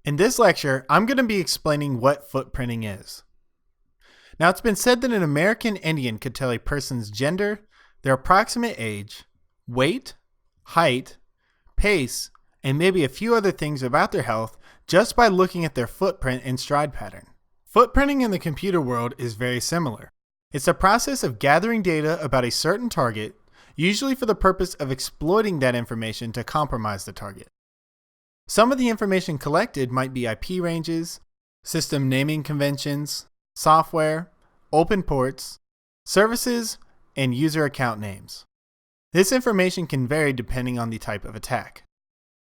In this lecture, I'm going to be explaining what footprinting is. Now, it's been said that an American Indian could tell a person's gender, their approximate age, weight, height, pace, and maybe a few other things about their health just by looking at their footprint and stride pattern. Footprinting in the computer world is very similar. It's a process of gathering data about a certain target, usually for the purpose of exploiting that information to compromise the target. Some of the information collected might be IP ranges, system naming conventions, software, open ports, services, and user account names. This information can vary depending on the type of attack.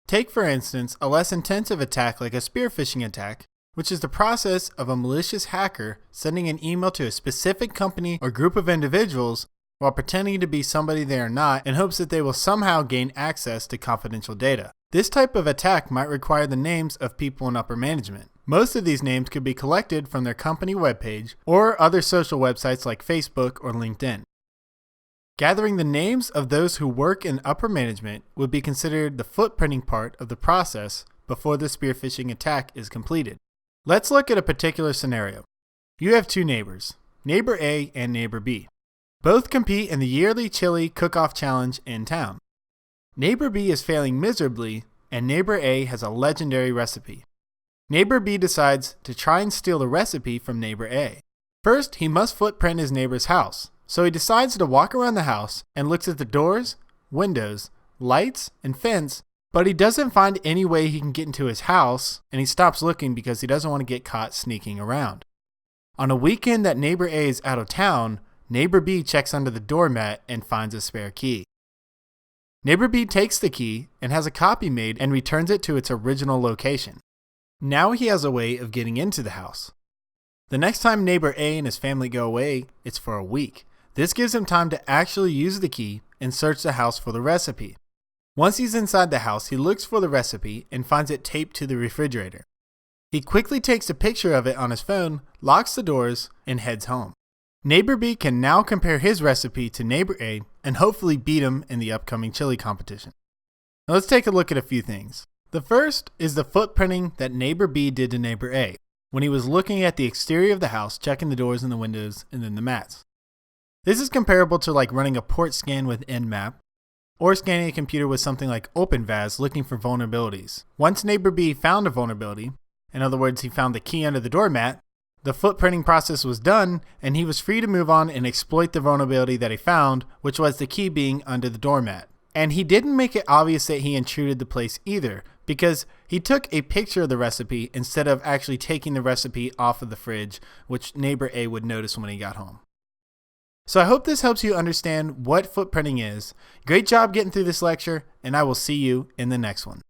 Take, for instance, a less intensive attack like a spear phishing attack, which is the process of a malicious hacker sending an email to a specific company or group of individuals while pretending to be somebody they are not in hopes that they will somehow gain access to confidential data. This type of attack might require the names of people in upper management. Most of these names could be collected from their company webpage or other social websites like Facebook or LinkedIn. Gathering the names of those who work in upper management would be considered the footprinting part of the process before the spear phishing attack is completed. Let's look at a particular scenario. You have two neighbors, neighbor A and neighbor B. Both compete in the yearly chili cook-off challenge in town. Neighbor B is failing miserably, and neighbor A has a legendary recipe. Neighbor B decides to try and steal the recipe from neighbor A. First, he must footprint his neighbor's house, so he decides to walk around the house and looks at the doors, windows, lights, and fence, but he doesn't find any way he can get into his house, and he stops looking because he doesn't want to get caught sneaking around. On a weekend that neighbor A is out of town, neighbor B checks under the doormat and finds a spare key. Neighbor B takes the key and has a copy made and returns it to its original location. Now he has a way of getting into the house. The next time neighbor A and his family go away, it's for a week. This gives him time to actually use the key and search the house for the recipe. Once he's inside the house, he looks for the recipe and finds it taped to the refrigerator. He quickly takes a picture of it on his phone, locks the doors, and heads home. Neighbor B can now compare his recipe to neighbor A and hopefully beat him in the upcoming chili competition. Now let's take a look at a few things. The first is the footprinting that neighbor B did to neighbor A when he was looking at the exterior of the house, checking the doors and the windows and then the mats. This is comparable to like running a port scan with Nmap or scanning a computer with something like OpenVAS looking for vulnerabilities. Once neighbor B found a vulnerability, in other words, he found the key under the doormat, the footprinting process was done, and he was free to move on and exploit the vulnerability that he found, which was the key being under the doormat. And he didn't make it obvious that he intruded the place either, because he took a picture of the recipe instead of actually taking the recipe off of the fridge, which neighbor A would notice when he got home. So I hope this helps you understand what footprinting is. Great job getting through this lecture, and I will see you in the next one.